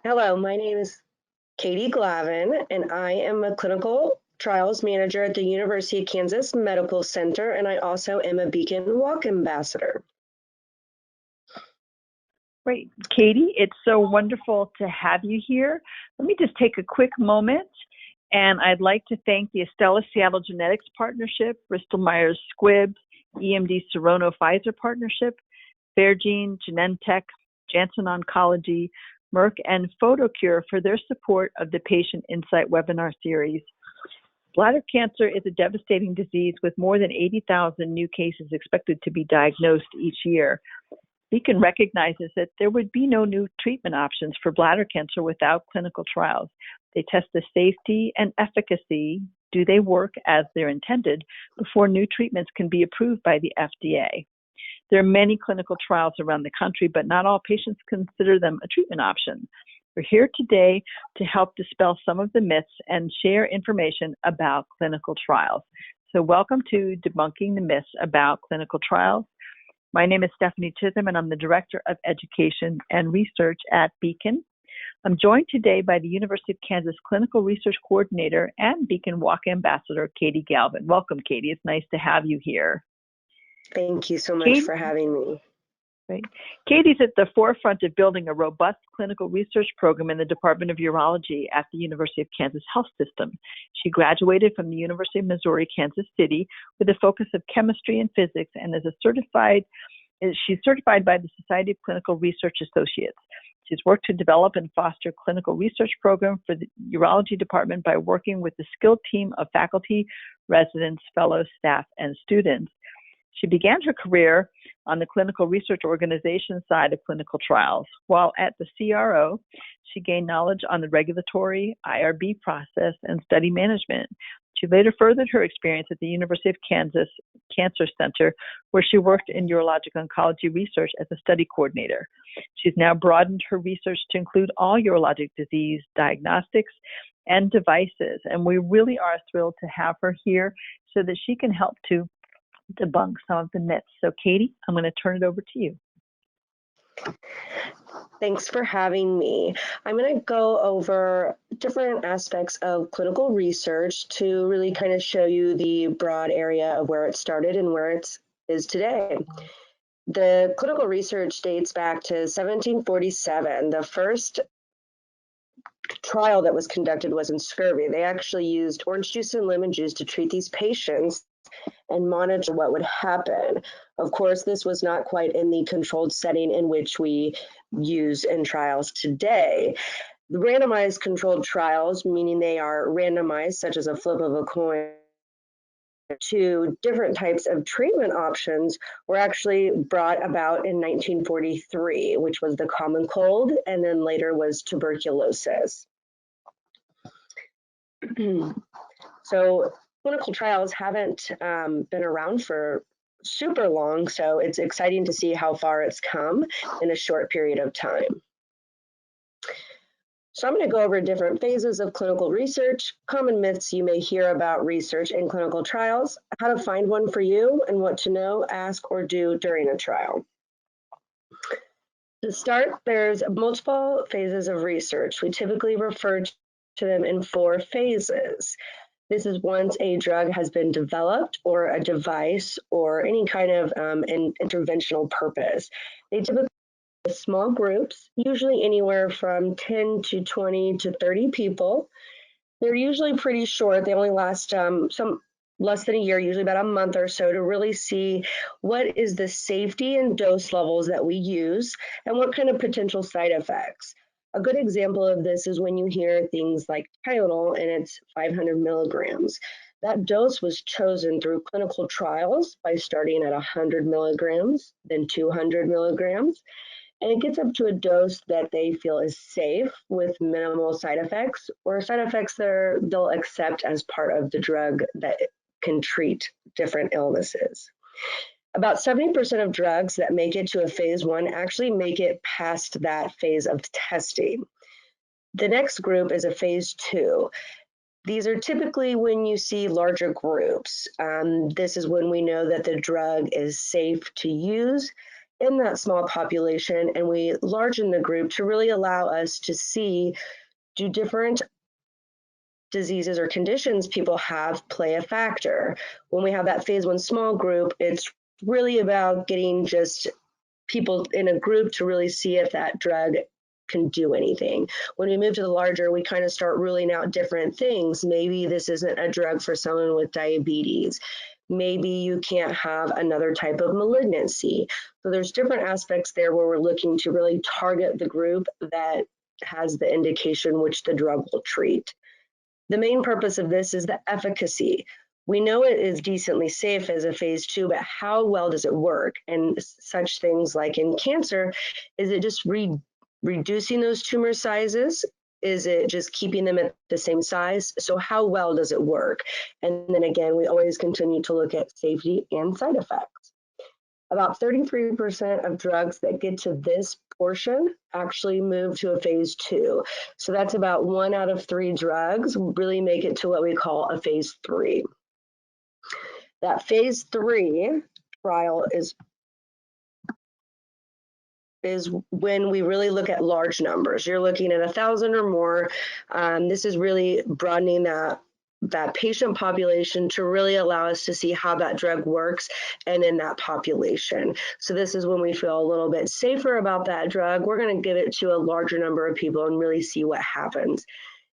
Hello, my name is Katie Glavin, and I am a clinical trials manager at the University of Kansas Medical Center, and I also am a Beacon Walk Ambassador. Great. Katie, it's so wonderful to have you here. Let me just take a quick moment, and I'd like to thank the Estella Seattle Genetics Partnership, Bristol Myers Squibb, EMD Serono Pfizer Partnership, Fairgene, Genentech, Janssen Oncology, Merck, and Photocure for their support of the Patient Insight webinar series. Bladder cancer is a devastating disease with more than 80,000 new cases expected to be diagnosed each year. Beacon recognizes that there would be no new treatment options for bladder cancer without clinical trials. They test the safety and efficacy, do they work as they're intended, before new treatments can be approved by the FDA. There are many clinical trials around the country, but not all patients consider them a treatment option. We're here today to help dispel some of the myths and share information about clinical trials. So welcome to Debunking the Myths About Clinical Trials. My name is Stephanie Chisholm, and I'm the Director of Education and Research at Beacon. I'm joined today by the University of Kansas Clinical Research Coordinator and Beacon Walk Ambassador, Katie Glavin. Welcome, Katie. It's nice to have you here. Thank you so much for having me. Right. Katie's at the forefront of building a robust clinical research program in the Department of Urology at the University of Kansas Health System. She graduated from the University of Missouri, Kansas City with a focus of chemistry and physics, and she's certified by the Society of Clinical Research Associates. She's worked to develop and foster clinical research program for the urology department by working with a skilled team of faculty, residents, fellows, staff, and students. She began her career on the clinical research organization side of clinical trials. While at the CRO, she gained knowledge on the regulatory IRB process and study management. She later furthered her experience at the University of Kansas Cancer Center, where she worked in urologic oncology research as a study coordinator. She's now broadened her research to include all urologic disease diagnostics and devices, and we really are thrilled to have her here so that she can help to debunk some of the myths. So Katie, I'm going to turn it over to you. Thanks for having me. I'm going to go over different aspects of clinical research to really kind of show you the broad area of where it started and where it is today. The clinical research dates back to 1747. The first trial that was conducted was in scurvy. They actually used orange juice and lemon juice to treat these patients and monitor what would happen. Of course, this was not quite in the controlled setting in which we use in trials today. The randomized controlled trials, meaning they are randomized, such as a flip of a coin, to different types of treatment options, were actually brought about in 1943, which was the common cold, and then later was tuberculosis. So clinical trials haven't been around for super long, so it's exciting to see how far it's come in a short period of time. So I'm going to go over different phases of clinical research, common myths you may hear about research in clinical trials, how to find one for you, and what to know, ask, or do during a trial. To start, there's multiple phases of research. We typically refer to them in 4 phases. This is once a drug has been developed or a device or any kind of interventional purpose. They typically have small groups, usually anywhere from 10 to 20 to 30 people. They're usually pretty short. They only last some less than a year, usually about a month or so, to really see what is the safety and dose levels that we use and what kind of potential side effects. A good example of this is when you hear things like Tylenol and it's 500 milligrams. That dose was chosen through clinical trials by starting at 100 milligrams, then 200 milligrams, and it gets up to a dose that they feel is safe with minimal side effects or side effects that they'll accept as part of the drug that can treat different illnesses. About 70% of drugs that make it to a phase 1 actually make it past that phase of testing. The next group is a phase 2. These are typically when you see larger groups. This is when we know that the drug is safe to use in that small population, and we largen the group to really allow us to see, do different diseases or conditions people have play a factor. When we have that phase 1 small group, it's really about getting just people in a group to really see if that drug can do anything. When we move to the larger, we kind of start ruling out different things. Maybe this isn't a drug for someone with diabetes. Maybe you can't have another type of malignancy. So there's different aspects there where we're looking to really target the group that has the indication which the drug will treat. The main purpose of this is the efficacy. We know it is decently safe as a phase 2, but how well does it work? And such things like in cancer, is it just reducing those tumor sizes? Is it just keeping them at the same size? So how well does it work? And then again, we always continue to look at safety and side effects. About 33% of drugs that get to this portion actually move to a phase 2. So that's about 1 out of 3 drugs really make it to what we call a phase 3. That phase 3 trial is when we really look at large numbers. You're looking at 1,000 or more. This is really broadening that patient population to really allow us to see how that drug works and in that population. So this is when we feel a little bit safer about that drug. We're going to give it to a larger number of people and really see what happens.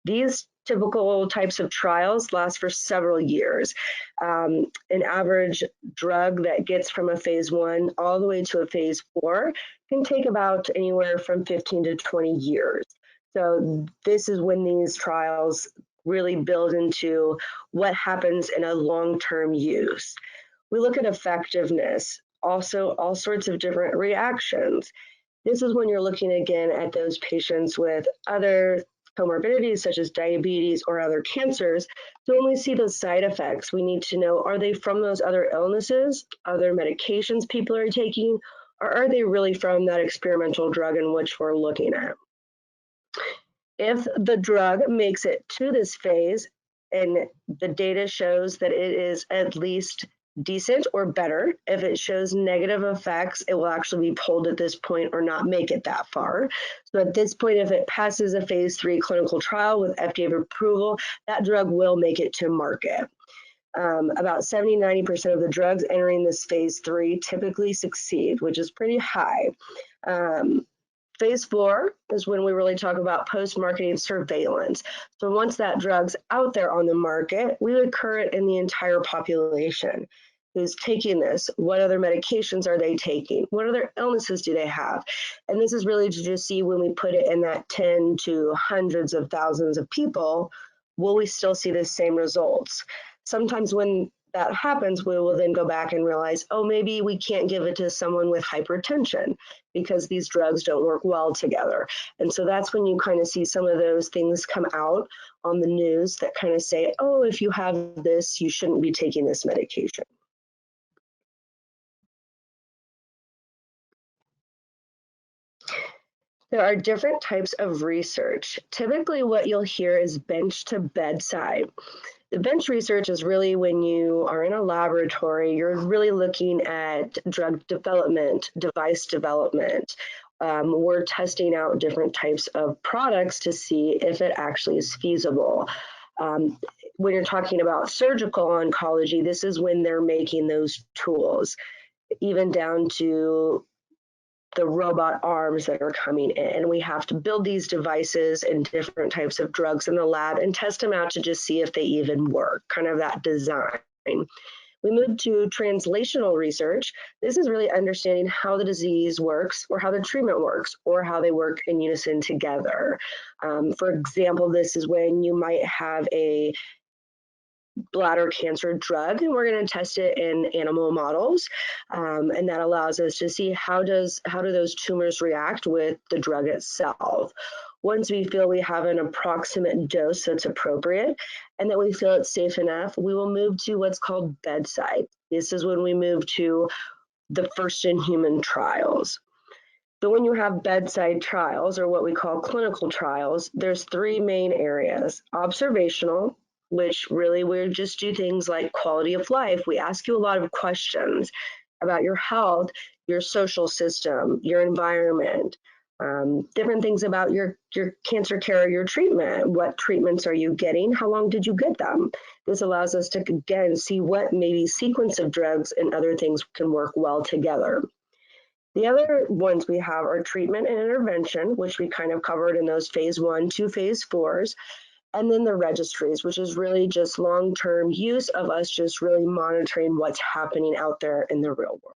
These typical types of trials last for several years. An average drug that gets from a phase 1 all the way to a phase 4 can take about anywhere from 15 to 20 years. So this is when these trials really build into what happens in a long-term use. We look at effectiveness, also all sorts of different reactions. This is when you're looking again at those patients with other comorbidities such as diabetes or other cancers. So when we see those side effects, we need to know, are they from those other illnesses, other medications people are taking, or are they really from that experimental drug in which we're looking at? If the drug makes it to this phase and the data shows that it is at least decent or better, if it shows negative effects, it will actually be pulled at this point or not make it that far. So at this point, if it passes a phase 3 clinical trial with FDA approval, that drug will make it to market. About 70-90% of the drugs entering this phase 3 typically succeed, which is pretty high. Phase 4 is when we really talk about post-marketing surveillance. So once that drug's out there on the market, we would current in the entire population who's taking this. What other medications are they taking? What other illnesses do they have? And this is really to just see when we put it in that 10 to hundreds of thousands of people, will we still see the same results? Sometimes when that happens, we will then go back and realize, oh, maybe we can't give it to someone with hypertension because these drugs don't work well together. And so that's when you kind of see some of those things come out on the news that kind of say, oh, if you have this, you shouldn't be taking this medication. There are different types of research. Typically what you'll hear is bench to bedside. The bench research is really when you are in a laboratory, you're really looking at drug development, device development. We're testing out different types of products to see if it actually is feasible. When you're talking about surgical oncology, this is when they're making those tools, even down to the robot arms that are coming in. We have to build these devices and different types of drugs in the lab and test them out to just see if they even work, kind of that design. We move to translational research. This is really understanding how the disease works or how the treatment works or how they work in unison together. For example, this is when you might have a bladder cancer drug, and we're going to test it in animal models, and that allows us to see how do those tumors react with the drug itself. Once we feel we have an approximate dose that's appropriate and that we feel it's safe enough, we will move to what's called bedside. This is when we move to the first in human trials. So when you have bedside trials, or what we call clinical trials, there's 3 main areas: observational, which really we just do things like quality of life. We ask you a lot of questions. about your health, your social system, your environment, different things about your cancer care, your treatment. What treatments are you getting? How long did you get them? This allows us to, again, see what maybe sequence of drugs and other things can work well together. The other ones we have are treatment and intervention, which we kind of covered in those phase 1 to phase 4s, and then the registries, which is really just long-term use of us just really monitoring what's happening out there in the real world.